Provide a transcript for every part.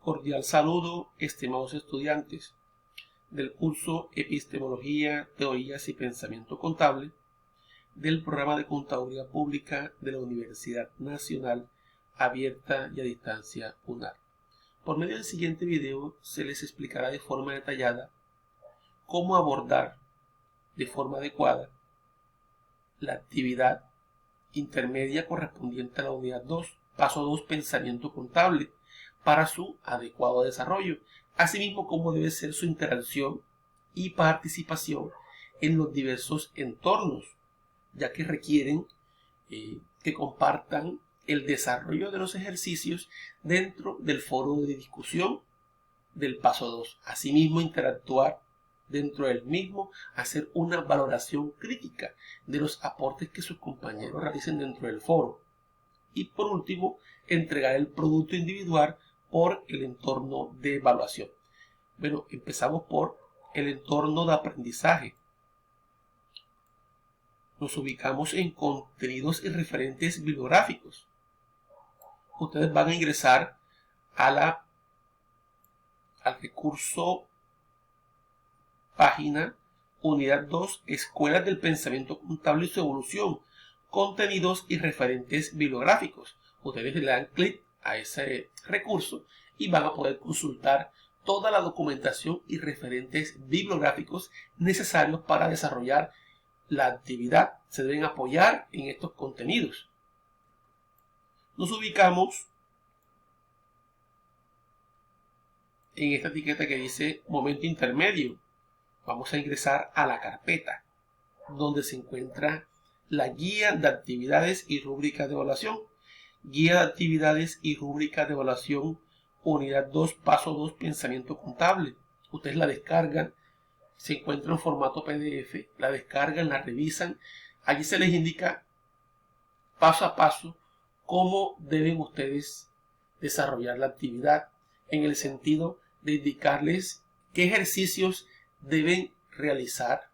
Cordial saludo, estimados estudiantes del curso Epistemología, Teorías y Pensamiento Contable del programa de Contaduría Pública de la Universidad Nacional Abierta y a Distancia UNAR. Por medio del siguiente video se les explicará de forma detallada cómo abordar de forma adecuada la actividad intermedia correspondiente a la unidad 2, paso 2, Pensamiento Contable, para su adecuado desarrollo, asimismo como debe ser su interacción y participación en los diversos entornos, ya que requieren que compartan el desarrollo de los ejercicios dentro del foro de discusión del paso 2. Asimismo, interactuar dentro del mismo, hacer una valoración crítica de los aportes que sus compañeros realicen dentro del foro. Y por último, entregar el producto individual por el entorno de evaluación. Bueno, empezamos por el entorno de aprendizaje. Nos ubicamos en contenidos y referentes bibliográficos. Ustedes van a ingresar al recurso página unidad 2, Escuelas del Pensamiento Contable y su evolución, contenidos y referentes bibliográficos. Ustedes le dan clic a ese recurso y van a poder consultar toda la documentación y referentes bibliográficos necesarios para desarrollar la actividad. Se deben apoyar en estos contenidos. Nos ubicamos en esta etiqueta que dice momento intermedio. Vamos a ingresar a la carpeta donde se encuentra la guía de actividades y rúbricas de evaluación. Guía de actividades y rúbricas de evaluación, unidad 2, paso 2, Pensamiento Contable. Ustedes la descargan, se encuentra en formato PDF, la descargan, la revisan. Allí se les indica paso a paso cómo deben ustedes desarrollar la actividad, en el sentido de indicarles qué ejercicios deben realizar,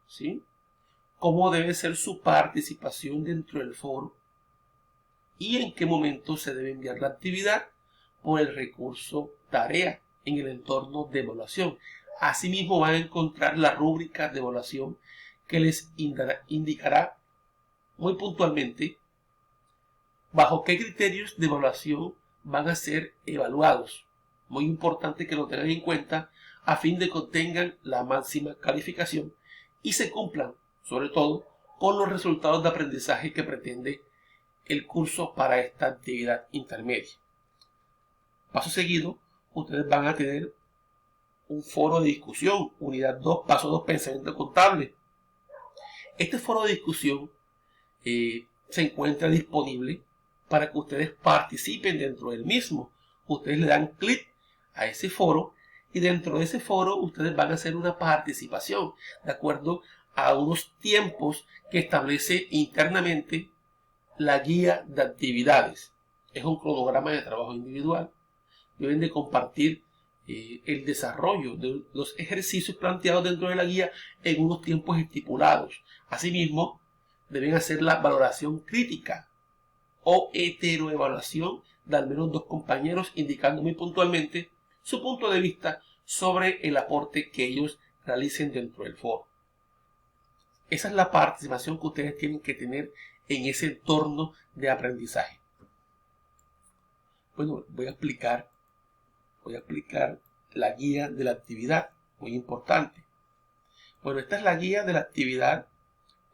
¿sí? Cómo debe ser su participación dentro del foro y en qué momento se debe enviar la actividad por el recurso tarea en el entorno de evaluación. Asimismo van a encontrar la rúbrica de evaluación que les indicará muy puntualmente bajo qué criterios de evaluación van a ser evaluados. Muy importante que lo tengan en cuenta a fin de que obtengan la máxima calificación y se cumplan, sobre todo, con los resultados de aprendizaje que pretende el curso para esta actividad intermedia. Paso seguido, ustedes van a tener un foro de discusión, unidad 2, paso 2, Pensamiento Contable. Este foro de discusión se encuentra disponible para que ustedes participen dentro del mismo. Ustedes le dan clic a ese foro y dentro de ese foro ustedes van a hacer una participación de acuerdo a unos tiempos que establece internamente la guía de actividades. Es un cronograma de trabajo individual. Deben de compartir el desarrollo de los ejercicios planteados dentro de la guía en unos tiempos estipulados. Asimismo, deben hacer la valoración crítica o heteroevaluación de al menos 2 compañeros, indicando muy puntualmente su punto de vista sobre el aporte que ellos realicen dentro del foro. Esa es la participación que ustedes tienen que tener en ese entorno de aprendizaje. Bueno, voy a explicar la guía de la actividad, muy importante. Bueno, esta es la guía de la actividad,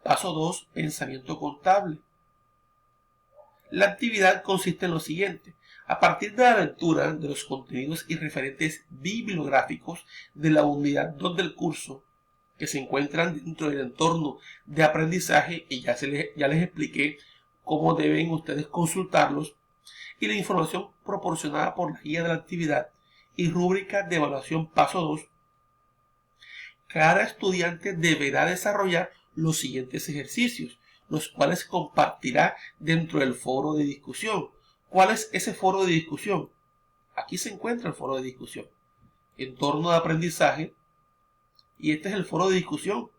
paso 2, Pensamiento Contable. La actividad consiste en lo siguiente: a partir de la lectura de los contenidos y referentes bibliográficos de la unidad 2 del curso, que se encuentran dentro del entorno de aprendizaje, y ya les expliqué cómo deben ustedes consultarlos, y la información proporcionada por la guía de la actividad y rúbrica de evaluación paso 2, cada estudiante deberá desarrollar los siguientes ejercicios, los cuales compartirá dentro del foro de discusión. ¿Cuál es ese foro de discusión? Aquí se encuentra el foro de discusión, entorno de aprendizaje, y este es el foro de discusión.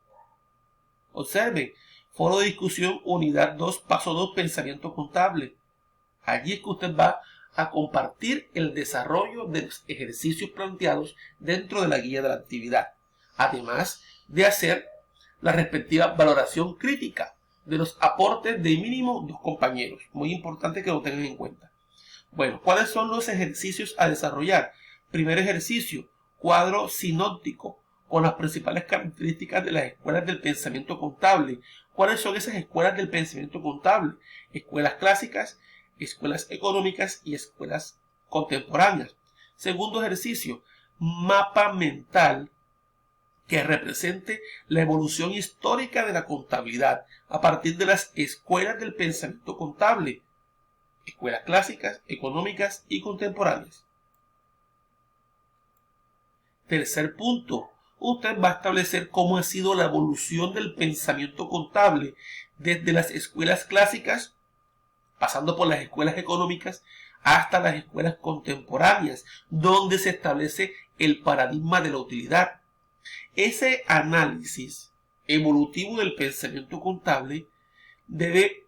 Observen, foro de discusión, unidad 2, paso 2, Pensamiento Contable. Allí es que usted va a compartir el desarrollo de los ejercicios planteados dentro de la guía de la actividad, además de hacer la respectiva valoración crítica de los aportes de mínimo 2 compañeros. Muy importante que lo tengan en cuenta. Bueno, ¿cuáles son los ejercicios a desarrollar? Primer ejercicio, cuadro sinóptico con las principales características de las escuelas del pensamiento contable. ¿Cuáles son esas escuelas del pensamiento contable? Escuelas clásicas, escuelas económicas y escuelas contemporáneas. Segundo ejercicio, mapa mental que represente la evolución histórica de la contabilidad a partir de las escuelas del pensamiento contable, escuelas clásicas, económicas y contemporáneas. Tercer punto, usted va a establecer cómo ha sido la evolución del pensamiento contable desde las escuelas clásicas, pasando por las escuelas económicas, hasta las escuelas contemporáneas, donde se establece el paradigma de la utilidad. Ese análisis evolutivo del pensamiento contable debe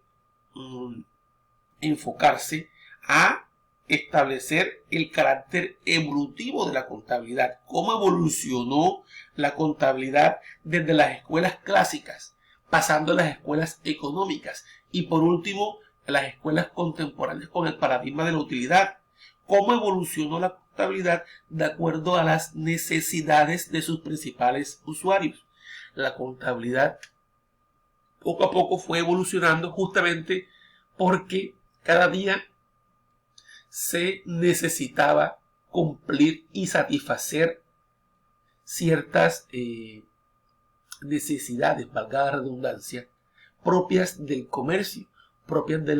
enfocarse a establecer el carácter evolutivo de la contabilidad, cómo evolucionó la contabilidad desde las escuelas clásicas, pasando a las escuelas económicas y por último las escuelas contemporáneas con el paradigma de la utilidad, cómo evolucionó la contabilidad de acuerdo a las necesidades de sus principales usuarios. La contabilidad poco a poco fue evolucionando justamente porque cada día se necesitaba cumplir y satisfacer ciertas necesidades, valga la redundancia, propias del comercio, propias de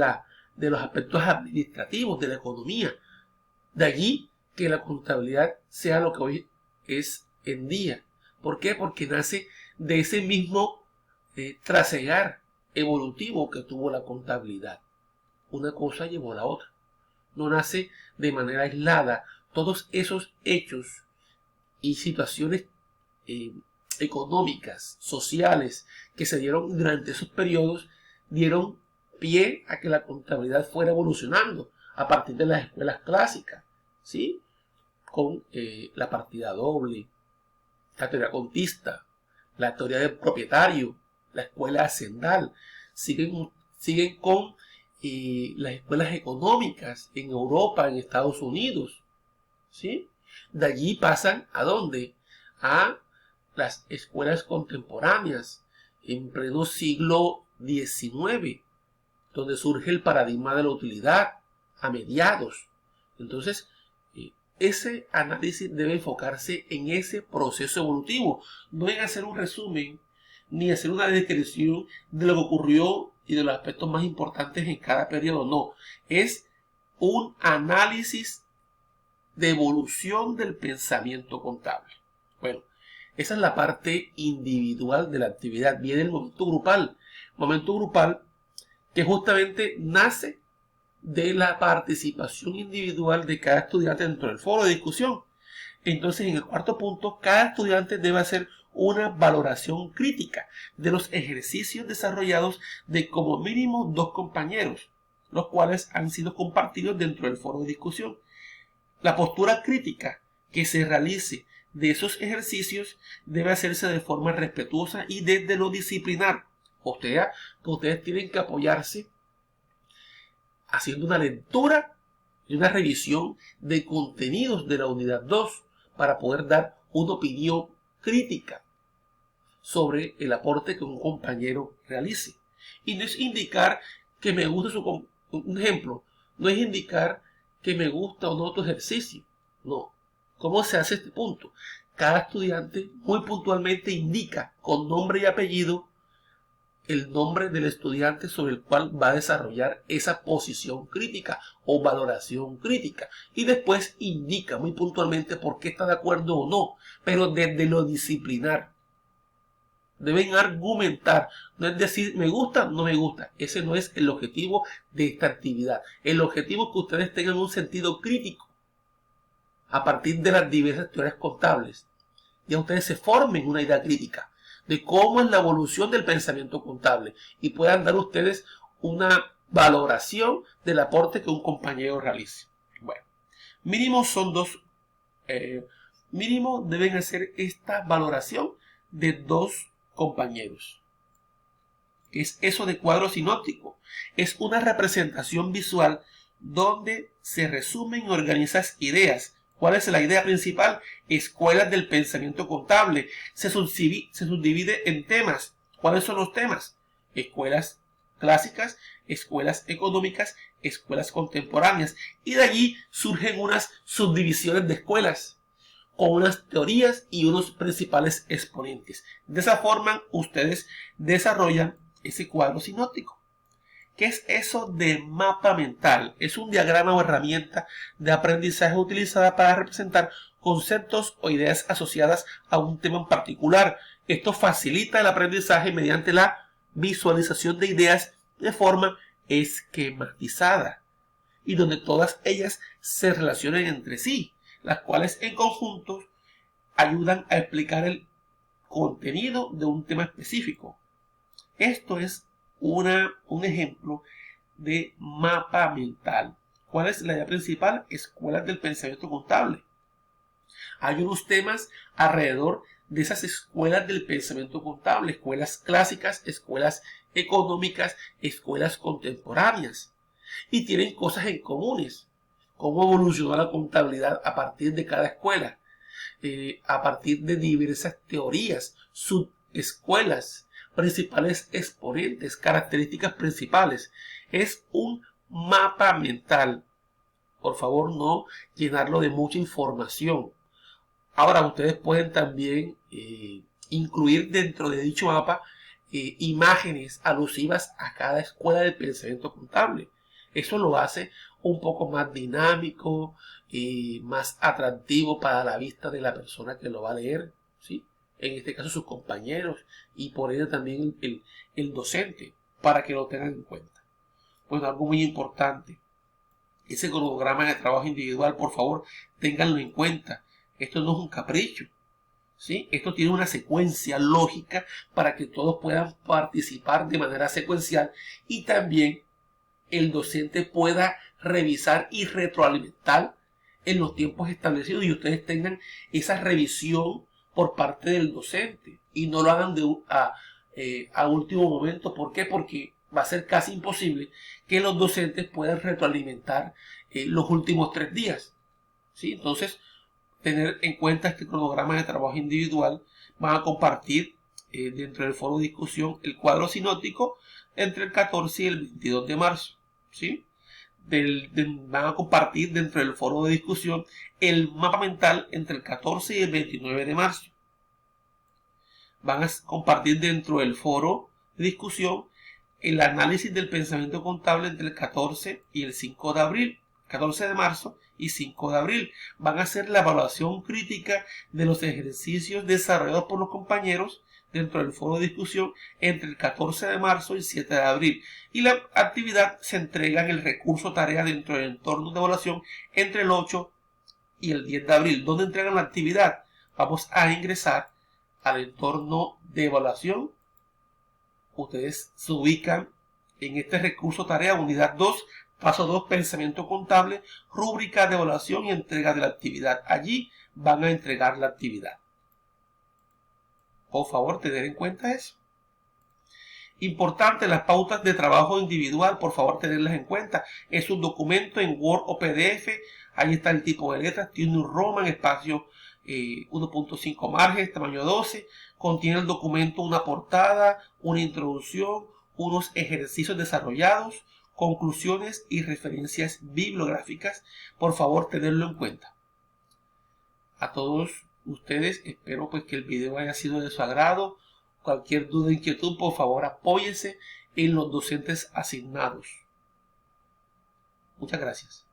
los aspectos administrativos de la economía. De allí que la contabilidad sea lo que hoy es en día. ¿Por qué? Porque nace de ese mismo trasegar evolutivo que tuvo la contabilidad. Una cosa llevó a la otra. No nace de manera aislada. Todos esos hechos y situaciones económicas, sociales, que se dieron durante esos periodos, dieron pie a que la contabilidad fuera evolucionando a partir de las escuelas clásicas, ¿sí? Con la partida doble, la teoría contista, la teoría del propietario, la escuela hacendal, siguen con las escuelas económicas en Europa, en Estados Unidos, ¿sí? De allí pasan ¿a dónde? A las escuelas contemporáneas en pleno siglo XIX, donde surge el paradigma de la utilidad a mediados. Entonces, ese análisis debe enfocarse en ese proceso evolutivo, no en hacer un resumen ni hacer una descripción de lo que ocurrió y de los aspectos más importantes en cada periodo, no, es un análisis de evolución del pensamiento contable. Bueno, esa es la parte individual de la actividad. Viene el momento grupal que justamente nace de la participación individual de cada estudiante dentro del foro de discusión. Entonces, en el cuarto punto, cada estudiante debe hacer una valoración crítica de los ejercicios desarrollados de como mínimo 2 compañeros, los cuales han sido compartidos dentro del foro de discusión. La postura crítica que se realice de esos ejercicios debe hacerse de forma respetuosa y desde lo disciplinar. O sea, que ustedes tienen que apoyarse haciendo una lectura y una revisión de contenidos de la unidad 2 para poder dar una opinión crítica sobre el aporte que un compañero realice. Y no es indicar que me gusta un ejemplo, no es indicar que me gusta o no tu ejercicio. No. ¿Cómo se hace este punto? Cada estudiante muy puntualmente indica con nombre y apellido el nombre del estudiante sobre el cual va a desarrollar esa posición crítica o valoración crítica. Y después indica muy puntualmente por qué está de acuerdo o no, pero desde lo disciplinar. Deben argumentar, no es decir me gusta, no me gusta. Ese no es el objetivo de esta actividad. El objetivo es que ustedes tengan un sentido crítico a partir de las diversas teorías contables. Ya ustedes se formen una idea crítica de cómo es la evolución del pensamiento contable y puedan dar ustedes una valoración del aporte que un compañero realice. Mínimo son mínimo deben hacer esta valoración de 2 compañeros. ¿Qué es eso de cuadro sinóptico? Es una representación visual donde se resumen y organizan ideas. ¿Cuál es la idea principal? Escuelas del pensamiento contable. Se subdivide en temas. ¿Cuáles son los temas? Escuelas clásicas, escuelas económicas, escuelas contemporáneas. Y de allí surgen unas subdivisiones de escuelas con unas teorías y unos principales exponentes. De esa forma, ustedes desarrollan ese cuadro sinóptico. ¿Qué es eso de mapa mental? Es un diagrama o herramienta de aprendizaje utilizada para representar conceptos o ideas asociadas a un tema en particular. Esto facilita el aprendizaje mediante la visualización de ideas de forma esquematizada y donde todas ellas se relacionen entre sí, las cuales en conjunto ayudan a explicar el contenido de un tema específico. Esto es un ejemplo de mapa mental. ¿Cuál es la idea principal? Escuelas del pensamiento contable. Hay unos temas alrededor de esas escuelas del pensamiento contable, escuelas clásicas, escuelas económicas, escuelas contemporáneas. Y tienen cosas en comunes. Cómo evolucionó la contabilidad a partir de cada escuela, a partir de diversas teorías, subescuelas, principales exponentes, características principales. Es un mapa mental. Por favor, no llenarlo de mucha información. Ahora, ustedes pueden también incluir dentro de dicho mapa imágenes alusivas a cada escuela del pensamiento contable. Eso lo hace un poco más dinámico y más atractivo para la vista de la persona que lo va a leer, ¿sí? En este caso sus compañeros y por ello también el docente, para que lo tengan en cuenta. Bueno, algo muy importante, ese cronograma de trabajo individual, por favor, ténganlo en cuenta. Esto no es un capricho, ¿sí? Esto tiene una secuencia lógica para que todos puedan participar de manera secuencial y también el docente pueda revisar y retroalimentar en los tiempos establecidos y ustedes tengan esa revisión por parte del docente y no lo hagan a último momento. ¿Por qué? Porque va a ser casi imposible que los docentes puedan retroalimentar los últimos 3 días, ¿sí? Entonces, tener en cuenta este cronograma de trabajo individual. Van a compartir dentro del foro de discusión el cuadro sinóptico entre el 14 y el 22 de marzo, ¿sí? Van a compartir dentro del foro de discusión el mapa mental entre el 14 y el 29 de marzo. Van a compartir dentro del foro de discusión el análisis del pensamiento contable entre el 14 y el 5 de abril. 14 de marzo y 5 de abril. Van a hacer la evaluación crítica de los ejercicios desarrollados por los compañeros dentro del foro de discusión entre el 14 de marzo y el 7 de abril. Y la actividad se entrega en el recurso tarea dentro del entorno de evaluación entre el 8 y el 10 de abril. ¿Dónde entregan la actividad? Vamos a ingresar al entorno de evaluación. Ustedes se ubican en este recurso tarea, unidad 2, paso 2, pensamiento contable, rúbrica de evaluación y entrega de la actividad. Allí van a entregar la actividad. Por favor, tener en cuenta eso. Importante, las pautas de trabajo individual, por favor, tenerlas en cuenta. Es un documento en Word o PDF. Ahí está el tipo de letras. Tiene un Roman, espacio 1.5 margen, tamaño 12. Contiene el documento una portada, una introducción, unos ejercicios desarrollados, conclusiones y referencias bibliográficas. Por favor, tenerlo en cuenta. A todos ustedes, espero pues que el video haya sido de su agrado. Cualquier duda o inquietud, por favor, apóyense en los docentes asignados. Muchas gracias.